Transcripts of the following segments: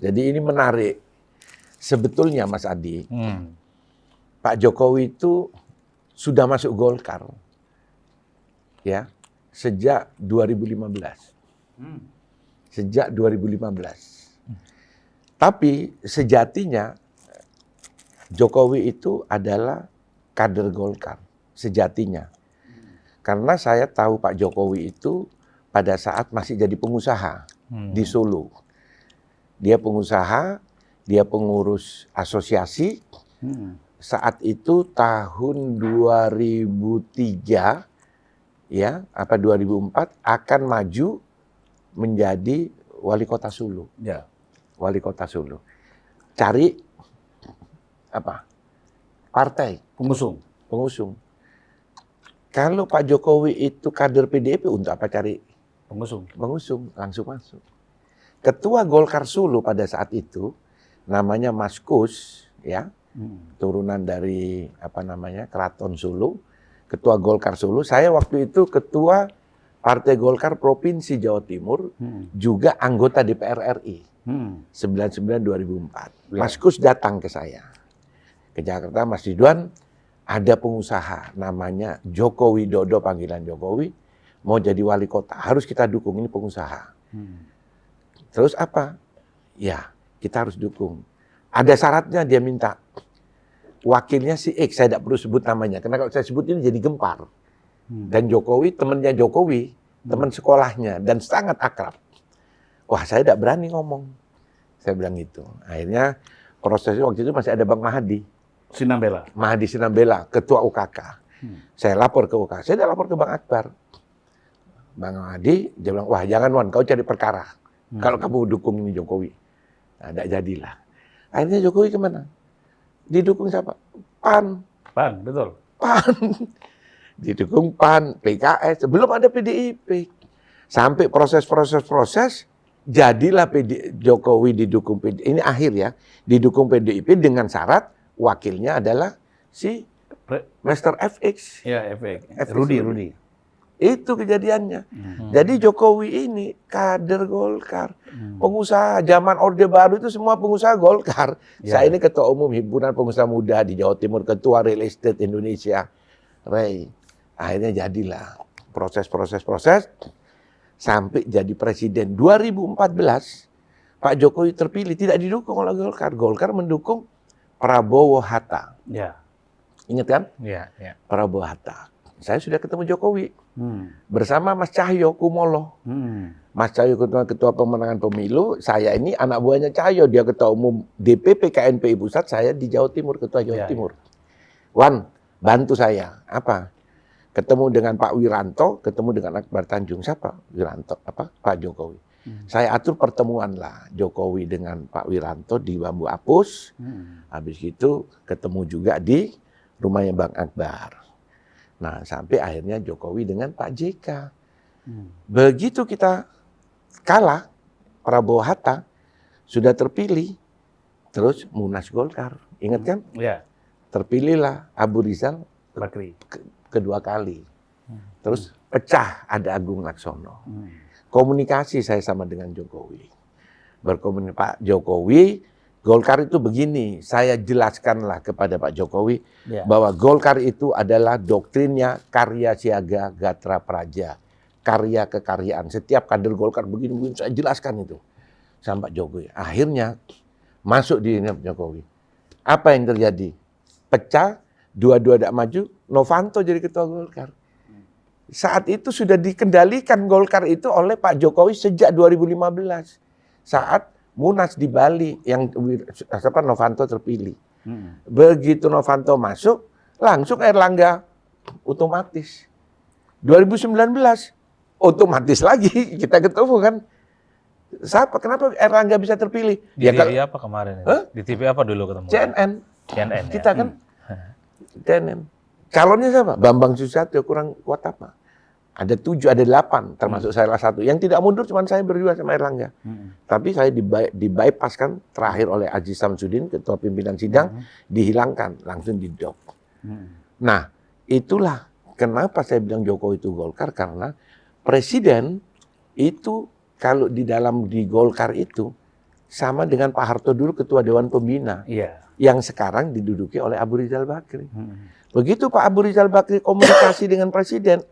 Jadi ini menarik. Sebetulnya Mas Adi, Pak Jokowi itu sudah masuk Golkar ya sejak 2015. Sejak 2015. Tapi sejatinya Jokowi itu adalah kader Golkar, sejatinya. Karena saya tahu Pak Jokowi itu pada saat masih jadi pengusaha di Solo. Dia pengusaha, dia pengurus asosiasi. Saat itu tahun 2003 ya, apa 2004 akan maju menjadi wali kota Solo. Ya. Wali kota Solo. Cari apa? Partai Pengusung. pengusung. Kalau Pak Jokowi itu kader PDIP, untuk apa cari Pengusung. pengusung? Langsung masuk. Ketua Golkar Solo pada saat itu namanya Mas Kus, ya, turunan dari apa namanya Keraton Solo. Ketua Golkar Solo. Saya waktu itu ketua Partai Golkar Provinsi Jawa Timur, juga anggota DPR RI. 99-2004. Ya. Mas Kus datang ke saya ke Jakarta, Mas Ridwan, ada pengusaha namanya Joko Widodo, panggilan Jokowi, mau jadi wali kota, harus kita dukung, ini pengusaha. Terus apa? Ya, kita harus dukung. Ada syaratnya, dia minta wakilnya si X, saya tidak perlu sebut namanya, karena kalau saya sebut ini jadi gempar. Dan Jokowi, temannya Jokowi, teman sekolahnya, dan sangat akrab. Wah, saya tidak berani ngomong. Saya bilang gitu. Akhirnya prosesnya waktu itu masih ada Bang Mahadi. Sinambela. Mahadi Sinambela, ketua UKK. Saya lapor ke UKK. Saya tidak lapor ke Bang Akbar. Bang Mahadi, dia bilang, wah jangan Wan, kau cari perkara. Kalau kamu dukung ini Jokowi. Nah, tidak jadilah. Akhirnya Jokowi kemana? Didukung siapa? PAN. PAN, betul. PAN. Didukung PAN, PKS. Belum ada PDIP. Sampai proses, jadilah Jokowi didukung PDIP. Ini akhir ya. Didukung PDIP dengan syarat wakilnya adalah si Mr. FX. Ya, FX. FX. Rudi. Itu kejadiannya. Jadi Jokowi ini kader Golkar. Pengusaha zaman Orde Baru itu semua pengusaha Golkar. Ya. Saya ini ketua umum Himpunan Pengusaha Muda di Jawa Timur, ketua Real Estate Indonesia. Ray. Akhirnya jadilah proses sampai jadi presiden. 2014 Pak Jokowi terpilih, tidak didukung oleh Golkar. Golkar mendukung Prabowo Hatta. Ya. Ingat kan? Ya. Prabowo Hatta. Saya sudah ketemu Jokowi bersama Mas Cahyo Kumolo. Mas Cahyo ketua pemenangan pemilu, saya ini anak buahnya Cahyo, dia ketua umum DPP KNPI Pusat, saya di Jawa Timur, ketua Jawa Timur. Wan, bantu saya. Apa? Ketemu dengan Pak Wiranto, ketemu dengan Akbar Tanjung. Siapa? Wiranto, apa? Pak Jokowi. Saya atur pertemuan lah Jokowi dengan Pak Wiranto di Bambu Apus. Habis itu ketemu juga di rumahnya Bang Akbar. Nah, sampai akhirnya Jokowi dengan Pak JK. Begitu kita kalah, Prabowo Hatta sudah terpilih, terus Munas Golkar. Ingat kan? Ya. Terpilihlah Abu Rizal Bakri. kedua kali. Terus pecah, ada Agung Laksono. Komunikasi saya sama dengan Jokowi. Berkomunikasi, Pak Jokowi, Golkar itu begini, saya jelaskanlah kepada Pak Jokowi bahwa Golkar itu adalah doktrinnya karya siaga gatra praja, karya kekaryaan. Setiap kader Golkar begini, saya jelaskan itu sama Pak Jokowi. Akhirnya masuk di Pak Jokowi. Apa yang terjadi? Pecah, dua-dua tidak maju, Novanto jadi ketua Golkar. Saat itu sudah dikendalikan Golkar itu oleh Pak Jokowi sejak 2015. Saat Munas di Bali yang Novanto terpilih. Begitu Novanto masuk, langsung Erlangga otomatis. 2019 otomatis lagi kita ketemu kan. Siapa? Kenapa Erlangga bisa terpilih? Di TV apa kemarin? Di TV apa dulu ketemu? CNN. CNN kita kan CNN. Calonnya siapa? Bambang Susatyo, kurang kuat apa? Ada 7, ada 8, termasuk saya salah satu. Yang tidak mundur cuma saya berdua sama Erlangga. Tapi saya dibypasskan terakhir oleh Aziz Samsudin, ketua pimpinan sidang, dihilangkan, langsung di-drop. Nah, itulah kenapa saya bilang Jokowi itu Golkar, karena presiden itu kalau di Golkar itu sama dengan Pak Harto dulu ketua Dewan Pembina, Iya. yang sekarang diduduki oleh Abu Rizal Bakri. Begitu Pak Abu Rizal Bakri komunikasi dengan Presiden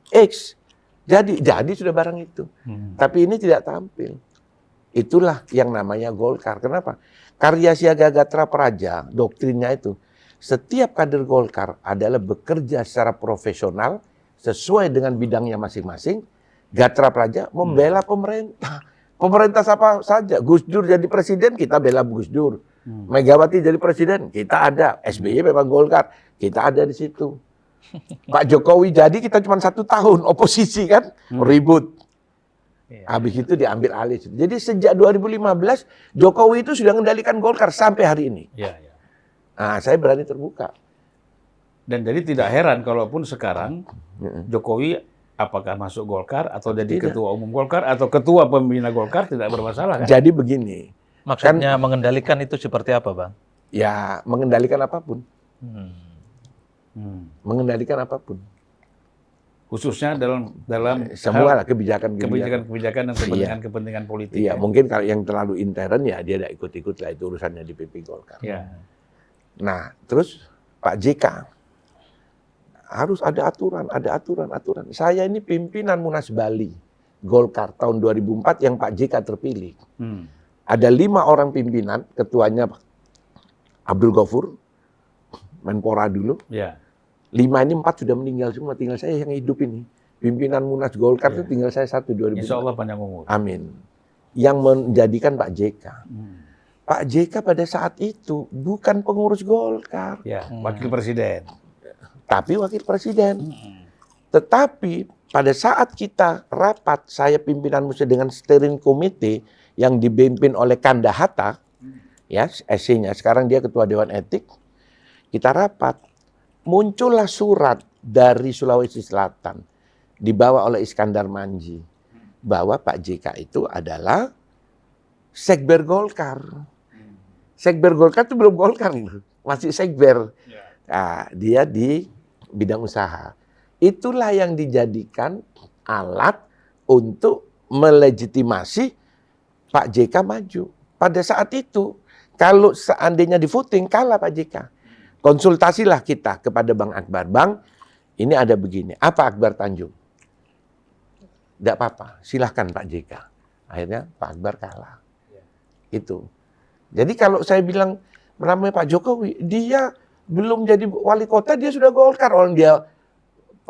X, jadi sudah barang itu. Tapi ini tidak tampil. Itulah yang namanya Golkar. Kenapa? Karya Siaga Gatra Praja, doktrinnya itu, setiap kader Golkar adalah bekerja secara profesional sesuai dengan bidangnya masing-masing. Gatra Praja membela pemerintah. Pemerintah siapa saja. Gus Dur jadi presiden, kita bela Gus Dur. Megawati jadi presiden, kita ada. SBY memang Golkar, kita ada di situ. Pak Jokowi jadi, kita cuma 1 tahun oposisi kan, ribut. Habis itu diambil alih. Jadi sejak 2015, Jokowi itu sudah mengendalikan Golkar sampai hari ini. Iya, iya. Nah, saya berani terbuka. Dan jadi tidak heran kalaupun sekarang Jokowi apakah masuk Golkar atau jadi Tidak. ketua umum Golkar atau ketua pembina Golkar tidak bermasalah kan? Jadi begini, Maksudnya mengendalikan itu seperti apa, Bang? ya mengendalikan apapun. Hmm. Mengendalikan apapun. Khususnya dalam Semua hal lah kebijakan-kebijakan. kebijakan-kebijakan dan kepentingan-kepentingan politik. Iya, mungkin kalau yang terlalu intern ya dia tidak ikut-ikut lah, itu urusannya di PP Golkar. Ya. Nah, terus Pak JK harus ada aturan. Saya ini pimpinan Munas Bali Golkar tahun 2004 yang Pak JK terpilih. Ada 5 orang pimpinan, ketuanya Abdul Ghafur, Menpora dulu. Ya. 5 ini 4 sudah meninggal semua, tinggal saya yang hidup ini. Pimpinan Munas Golkar itu tinggal saya 1 2004. Insya Allah panjang umur. Amin. Yang menjadikan Pak JK. Pak JK pada saat itu bukan pengurus Golkar, Ya, wakil presiden. tapi wakil presiden. Tetapi pada saat kita rapat, saya pimpinan musuh dengan steering committee yang dipimpin oleh Kanda Hatta, ya SC-nya, sekarang dia ketua Dewan Etik, kita rapat, muncullah surat dari Sulawesi Selatan, dibawa oleh Iskandar Manji, bahwa Pak JK itu adalah Sekber Golkar. Sekber Golkar itu belum Golkar, masih Sekber. Nah, dia di bidang usaha. Itulah yang dijadikan alat untuk melegitimasi Pak JK maju. Pada saat itu, kalau seandainya di voting, kalah Pak JK. Konsultasilah kita kepada Bang Akbar. Bang, ini ada begini. Apa Akbar Tanjung? Tidak apa-apa, silahkan Pak JK. Akhirnya Pak Akbar kalah. Itu. Jadi kalau saya bilang namanya Pak Jokowi, dia belum jadi wali kota, dia sudah Golkar. Orang dia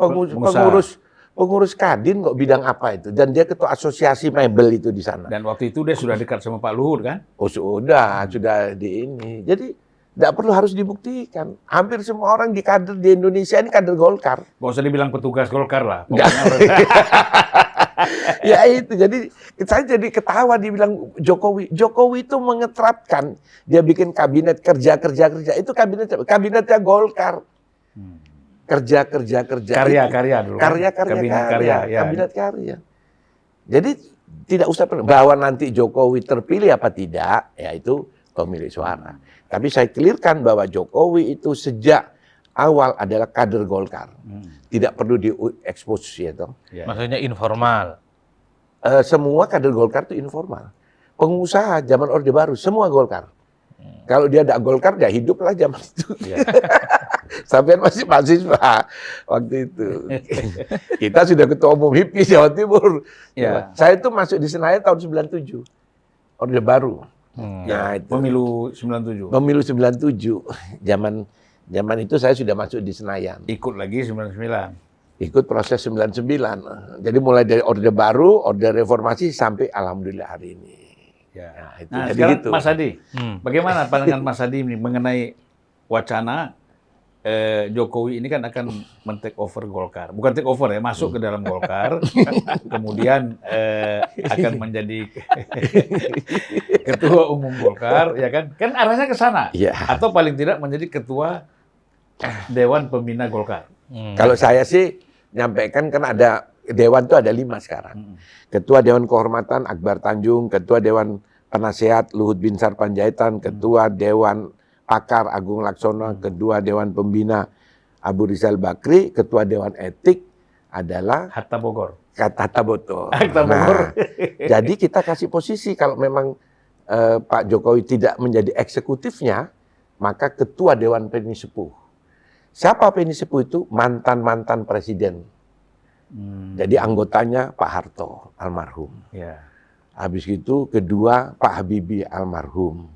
pengurus Kadin kok, bidang apa itu. Dan dia ketua asosiasi mebel itu di sana. Dan waktu itu dia sudah dekat sama Pak Luhut kan? Oh sudah di ini. Jadi tidak perlu harus dibuktikan. Hampir semua orang di kader di Indonesia ini kader Golkar. Gak usah dibilang petugas Golkar lah. Ya itu, jadi saya jadi ketawa dibilang Jokowi. Jokowi itu mengeterapkan, dia bikin kabinet kerja. Itu kabinetnya Golkar. Kerja. Karya dulu. Karya. Ya. Kabinet karya. Jadi tidak usah bahwa nanti Jokowi terpilih apa tidak, ya itu pemilik suara. Tapi saya clearkan bahwa Jokowi itu sejak awal adalah kader Golkar. Tidak perlu diekspos ya toh. Ya. Maksudnya informal. Semua kader Golkar itu informal. Pengusaha zaman Orde Baru semua Golkar. Kalau dia tidak Golkar, dia hiduplah zaman itu. Ya. Sampai masih mahasiswa waktu itu. Kita sudah ketua umum HIPMI Jawa Timur. Ya. Saya itu masuk di Senayan tahun 97. Orde Baru. Nah, itu. Pemilu 97. Pemilu 97. Zaman itu saya sudah masuk di Senayan. Ikut lagi 99. Ikut proses 99. Jadi mulai dari Orde Baru, Orde Reformasi sampai alhamdulillah hari ini. Ya. Nah, itu. Nah, Jadi sekarang gitu. Mas Hadi, bagaimana pandangan Mas Hadi ini mengenai wacana Jokowi ini kan akan men-take over Golkar. Bukan take over ya, masuk ke dalam Golkar, kemudian akan menjadi ketua umum Golkar, ya kan? Kan arahnya ke sana. Iya. Atau paling tidak menjadi ketua Dewan Pembina Golkar. Kalau saya sih nyampaikan kan ada Dewan itu ada 5 sekarang. Ketua Dewan Kehormatan Akbar Tanjung, Ketua Dewan Penasehat Luhut Binsar Panjaitan, Ketua Dewan Pakar Agung Laksono, Ketua Dewan Pembina Abu Rizal Bakri, Ketua Dewan Etik adalah Hatta Bogor. Hatta Boto. Hatta Bogor. Jadi kita kasih posisi kalau memang Pak Jokowi tidak menjadi eksekutifnya, maka ketua Dewan Peni Sepuh. Siapa Peni Sepuh itu? Mantan-mantan presiden. Jadi anggotanya Pak Harto, almarhum. Ya. Habis itu kedua Pak Habibie, almarhum.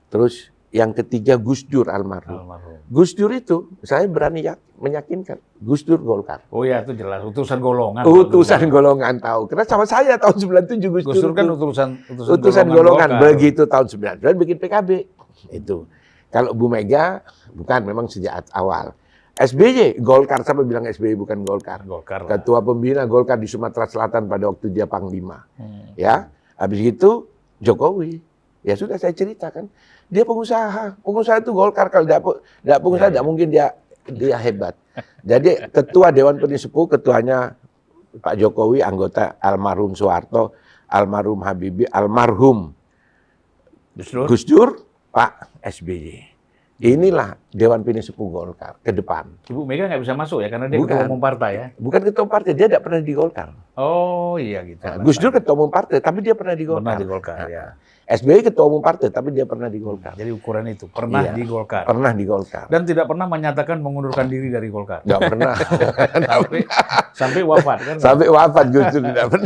Terus yang ketiga Gus Dur, almarhum. Gus Dur itu, saya berani meyakinkan, Gus Dur Golkar. Oh ya, itu jelas. Utusan golongan. Utusan golongan tahu. Karena sama saya tahun 97 Gus Gus Dur kan itu. utusan golongan. Golkar. Begitu tahun 99 bikin PKB. Itu. Kalau Bu Mega, bukan, memang sejak awal. SBY, Golkar, siapa bilang SBY bukan Golkar? Golkar. Ketua pembina Golkar di Sumatera Selatan pada waktu dia Panglima. Ya, habis itu Jokowi. Ya sudah saya ceritakan. Dia pengusaha. Pengusaha itu Golkar. Kalau tidak pengusaha, tidak mungkin dia hebat. Jadi ketua Dewan Peni Sepuh, ketuanya Pak Jokowi, anggota almarhum Soeharto, almarhum Habibie, almarhum Gus Dur, Pak SBY. Inilah Dewan Peni Sepuh Golkar ke depan. Ibu Mega nggak bisa masuk ya, karena dia Bukan. ketua umum partai ya? Bukan ketua umum partai, dia tidak pernah di Golkar. Oh iya gitu. Nah, Gus Dur ketua umum partai, tapi dia pernah di Golkar. Pernah di Golkar, ya. SBY ketua umum partai, tapi dia pernah di Golkar. Jadi ukuran itu, pernah Iya, di Golkar. Pernah di Golkar. Dan tidak pernah menyatakan mengundurkan diri dari Golkar. Nggak pernah. sampai wafat kan? Sampai wafat Gus Dur tidak pernah.